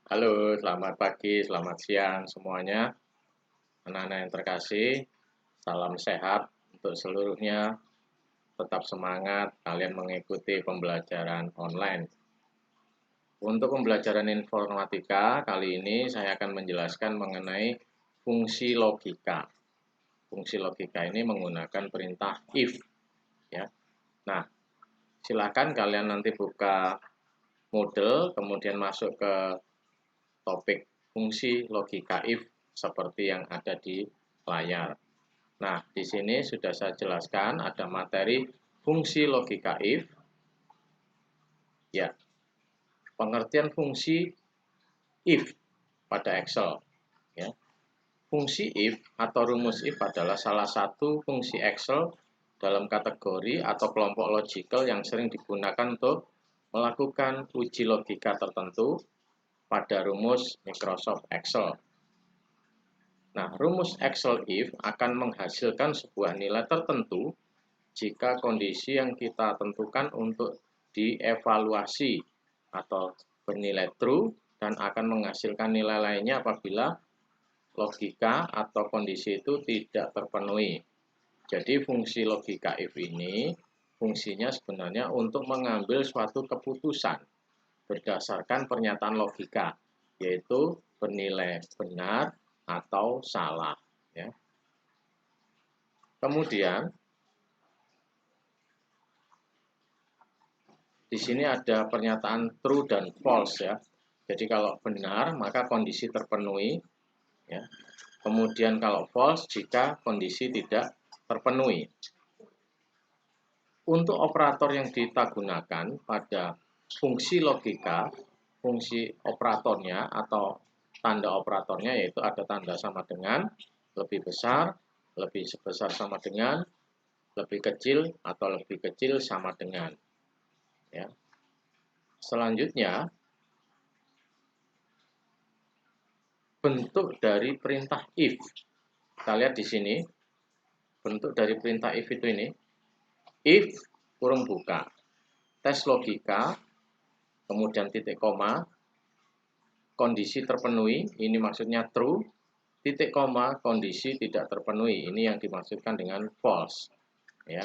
Halo, selamat pagi, selamat siang semuanya. Anak-anak yang terkasih, salam sehat untuk seluruhnya. Tetap semangat kalian mengikuti pembelajaran online. Untuk pembelajaran informatika kali ini saya akan menjelaskan mengenai fungsi logika. Fungsi logika ini menggunakan perintah if, ya. Nah, silakan kalian nanti buka Moodle, kemudian masuk ke topik fungsi logika if seperti yang ada di layar. Nah, di sini sudah saya jelaskan ada materi fungsi logika if. Ya, pengertian fungsi if pada Excel. Ya. Fungsi if atau rumus if adalah salah satu fungsi Excel dalam kategori atau kelompok logical yang sering digunakan untuk melakukan uji logika tertentu pada rumus Microsoft Excel. Nah, rumus Excel if akan menghasilkan sebuah nilai tertentu jika kondisi yang kita tentukan untuk dievaluasi atau bernilai true dan akan menghasilkan nilai lainnya apabila logika atau kondisi itu tidak terpenuhi. Jadi fungsi logika if ini fungsinya sebenarnya untuk mengambil suatu keputusan berdasarkan pernyataan logika, yaitu bernilai benar atau salah. Ya. Kemudian di sini ada pernyataan true dan false ya. Jadi kalau benar maka kondisi terpenuhi. Ya. Kemudian kalau false jika kondisi tidak terpenuhi. Untuk operator yang kita gunakan pada fungsi logika, fungsi operatornya atau tanda operatornya yaitu ada tanda sama dengan, lebih besar, lebih besar sama dengan, lebih kecil atau lebih kecil sama dengan. Ya. Selanjutnya, bentuk dari perintah if. Kita lihat di sini, bentuk dari perintah if itu ini. If kurung buka, tes logika, kemudian titik koma, kondisi terpenuhi, ini maksudnya true, titik koma, kondisi tidak terpenuhi, ini yang dimaksudkan dengan false. Ya.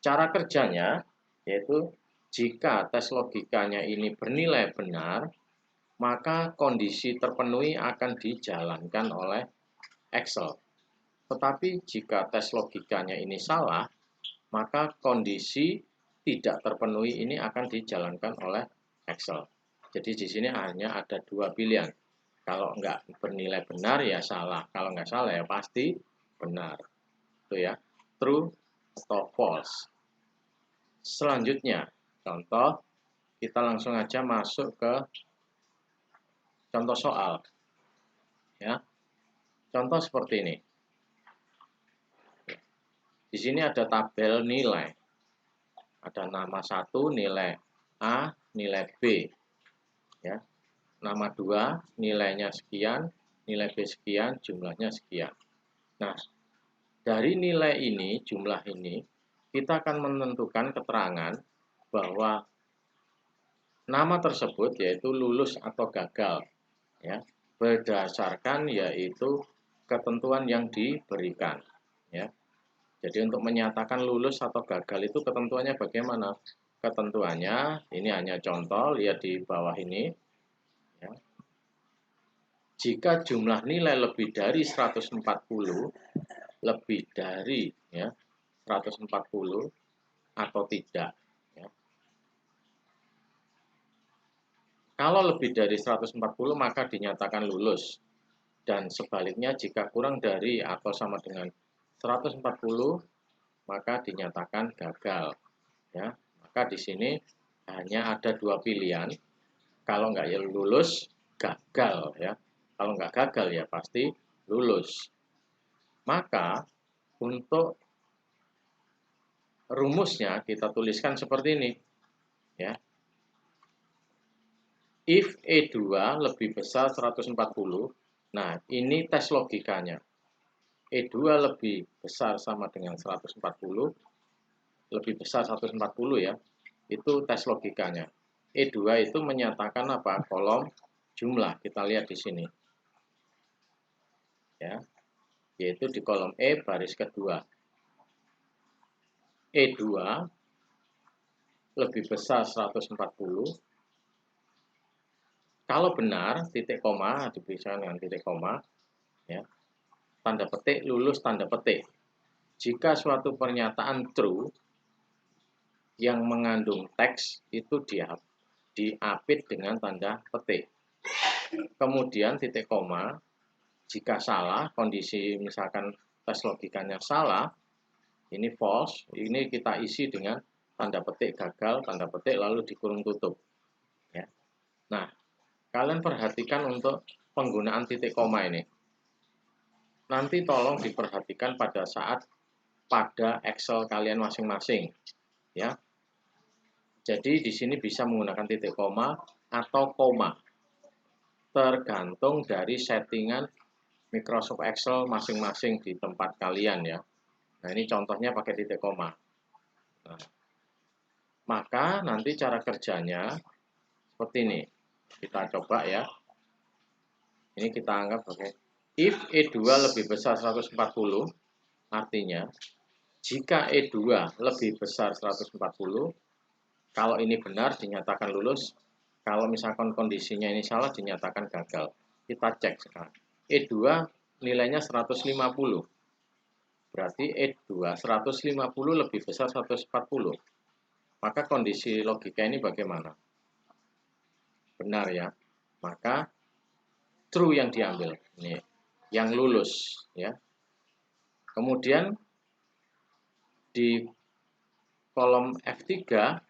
Cara kerjanya, yaitu jika tes logikanya ini bernilai benar, maka kondisi terpenuhi akan dijalankan oleh Excel. Tetapi jika tes logikanya ini salah, maka kondisi tidak terpenuhi ini akan dijalankan oleh Excel. Jadi di sini hanya ada dua pilihan. Kalau nggak bernilai benar ya salah. Kalau nggak salah ya pasti benar. Itu ya, true atau false. Selanjutnya, contoh, kita langsung aja masuk ke contoh soal. Ya, contoh seperti ini. Di sini ada tabel nilai. Ada nama 1, nilai A, nilai B. Ya. Nama 2, nilainya sekian, nilai B sekian, jumlahnya sekian. Nah, dari nilai ini, jumlah ini, kita akan menentukan keterangan bahwa nama tersebut yaitu lulus atau gagal. Ya, berdasarkan yaitu ketentuan yang diberikan. Ya. Jadi untuk menyatakan lulus atau gagal itu ketentuannya bagaimana? Ketentuannya, ini hanya contoh, lihat di bawah ini. Ya. Jika jumlah nilai lebih dari 140, lebih dari ya, 140 atau tidak. Ya. Kalau lebih dari 140 maka dinyatakan lulus. Dan sebaliknya jika kurang dari atau sama dengan 140 maka dinyatakan gagal. Ya, maka di sini hanya ada dua pilihan. Kalau nggak ya lulus, gagal ya. Kalau nggak gagal ya pasti lulus. Maka untuk rumusnya kita tuliskan seperti ini. Ya. If E2 lebih besar 140, nah ini tes logikanya. E2 lebih besar sama dengan 140, lebih besar 140 ya, itu tes logikanya. E2 itu menyatakan apa? Kolom jumlah. Kita lihat di sini. Ya, yaitu di kolom E baris kedua. E2 lebih besar 140. Kalau benar, titik koma diberikan dengan titik koma, ya, tanda petik lulus tanda petik. Jika suatu pernyataan true yang mengandung teks itu diapit dengan tanda petik. Kemudian titik koma, jika salah, kondisi misalkan tes logikanya salah, ini false, ini kita isi dengan tanda petik gagal, tanda petik lalu dikurung tutup. Ya. Nah, kalian perhatikan untuk penggunaan titik koma ini. Nanti tolong diperhatikan pada saat pada Excel kalian masing-masing. Ya. Jadi di sini bisa menggunakan titik koma atau koma. Tergantung dari settingan Microsoft Excel masing-masing di tempat kalian ya. Nah, ini contohnya pakai titik koma. Nah, maka nanti cara kerjanya seperti ini. Kita coba ya. Ini kita anggap sebagai if E2 lebih besar 140, artinya jika E2 lebih besar 140, kalau ini benar dinyatakan lulus, kalau misalkan kondisinya ini salah dinyatakan gagal. Kita cek sekarang. E2 nilainya 150. Berarti E2 150 lebih besar 140. Maka kondisi logika ini bagaimana? Benar ya. Maka true yang diambil. Ini yang lulus ya. Kemudian di kolom F3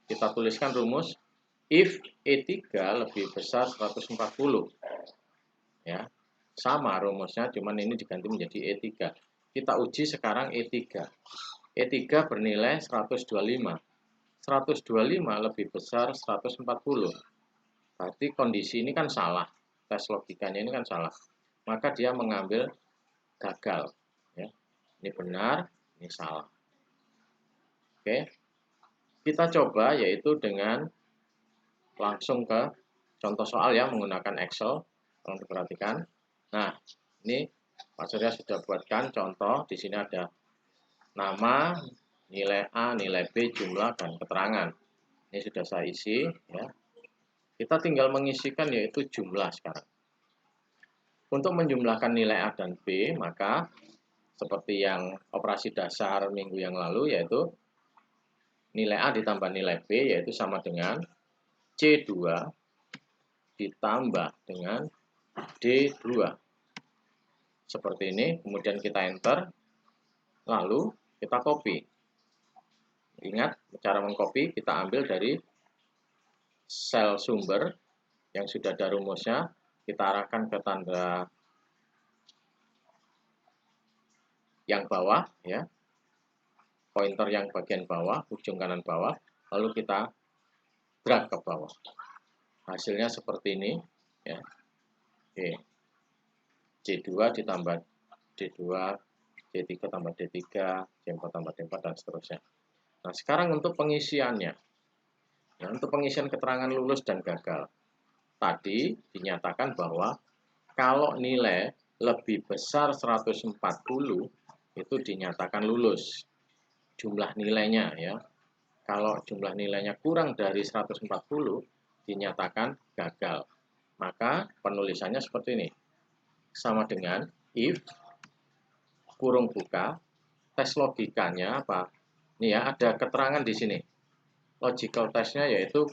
kita tuliskan rumus if E3 lebih besar 140. Ya. Sama rumusnya, cuman ini diganti menjadi E3. Kita uji sekarang E3. E3 bernilai 125. 125 lebih besar 140. Berarti kondisi ini kan salah. Tes logikanya ini kan salah. Maka dia mengambil gagal. Ya. Ini benar, ini salah. Oke. Kita coba yaitu dengan langsung ke contoh soal ya menggunakan Excel. Tolong diperhatikan. Nah, ini Pak Surya sudah buatkan contoh. Di sini ada nama, nilai A, nilai B, jumlah, dan keterangan. Ini sudah saya isi. Ya. Kita tinggal mengisikan yaitu jumlah sekarang. Untuk menjumlahkan nilai A dan B, maka seperti yang operasi dasar minggu yang lalu, yaitu nilai A ditambah nilai B, yaitu sama dengan C2 ditambah dengan D2. Seperti ini, kemudian kita enter, lalu kita copy. Ingat, cara mengcopy kita ambil dari sel sumber yang sudah ada rumusnya, kita arahkan ke tanda yang bawah, ya, pointer yang bagian bawah, ujung kanan bawah, lalu kita drag ke bawah. Hasilnya seperti ini, ya. Oke. C2 ditambah D2, D3 tambah D3, C4 tambah D4, dan seterusnya. Nah, sekarang untuk pengisiannya. Ya, untuk pengisian keterangan lulus dan gagal. Tadi dinyatakan bahwa kalau nilai lebih besar 140, itu dinyatakan lulus. Jumlah nilainya ya. Kalau jumlah nilainya kurang dari 140, dinyatakan gagal. Maka penulisannya seperti ini. Sama dengan if kurung buka, tes logikanya apa? Ini ya, ada keterangan di sini. Logical testnya yaitu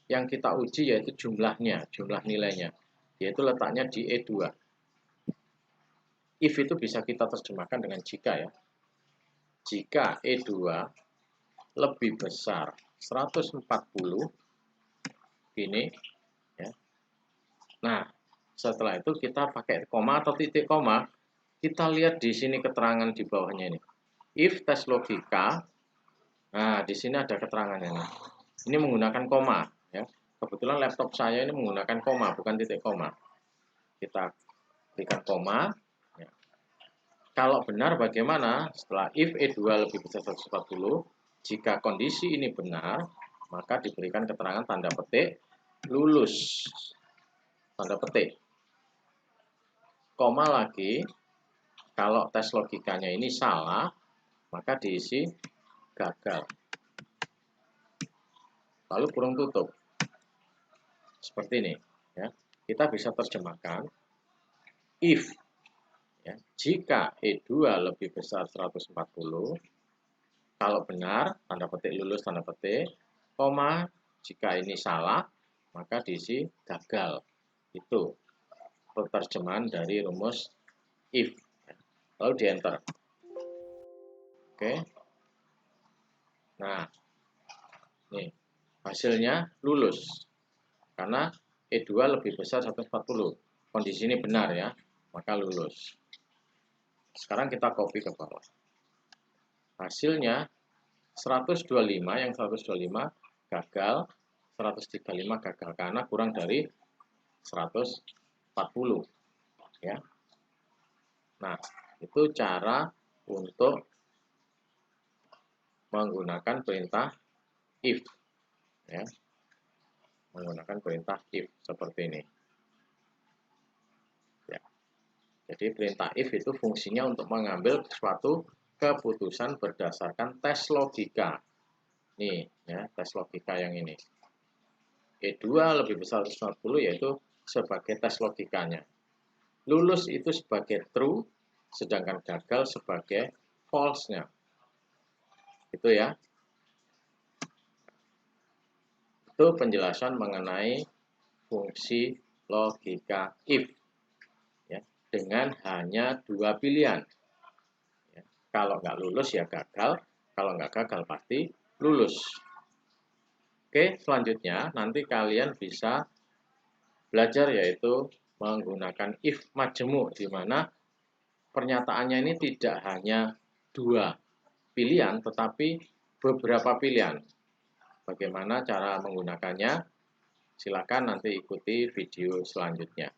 yang kita uji yaitu jumlahnya, jumlah nilainya. Yaitu letaknya di E2. If itu bisa kita terjemahkan dengan jika ya. Jika E2 lebih besar 140, ini ya. Nah, setelah itu kita pakai koma atau titik koma, kita lihat di sini keterangan di bawahnya ini. If tes logika, nah di sini ada keterangannya nih. Ini menggunakan koma ya. Kebetulan laptop saya ini menggunakan koma, bukan titik koma. Kita berikan koma. Ya. Kalau benar bagaimana? Setelah if E2 lebih besar 140, jika kondisi ini benar, maka diberikan keterangan tanda petik lulus. tanda petik. Koma lagi, kalau tes logikanya ini salah, maka diisi gagal. Lalu kurung tutup. Seperti ini. Ya. Kita bisa terjemahkan, if, ya, jika E2 lebih besar 140, kalau benar, tanda petik lulus, tanda petik, koma, jika ini salah, maka diisi gagal. Itu penerjemahan dari rumus if. Lalu di enter. Oke. Nah, nih, hasilnya lulus. Karena E2 lebih besar 140. Kondisi ini benar ya, maka lulus. Sekarang kita copy ke bawah. Hasilnya 125, yang 125 gagal, 135 gagal karena kurang dari 140 ya. Nah, itu cara untuk menggunakan perintah if ya. Menggunakan perintah if seperti ini. Ya. Jadi perintah if itu fungsinya untuk mengambil suatu keputusan berdasarkan tes logika. Nih, ya, tes logika yang ini. E2 lebih besar 140 yaitu sebagai tes logikanya. Lulus itu sebagai true, sedangkan gagal sebagai false-nya. Itu ya. Itu penjelasan mengenai fungsi logika if. Ya, dengan hanya dua pilihan. Ya, kalau nggak lulus ya gagal, kalau nggak gagal pasti lulus. Oke, selanjutnya nanti kalian bisa belajar yaitu menggunakan if majemuk, di mana pernyataannya ini tidak hanya dua pilihan, tetapi beberapa pilihan. Bagaimana cara menggunakannya? Silakan nanti ikuti video selanjutnya.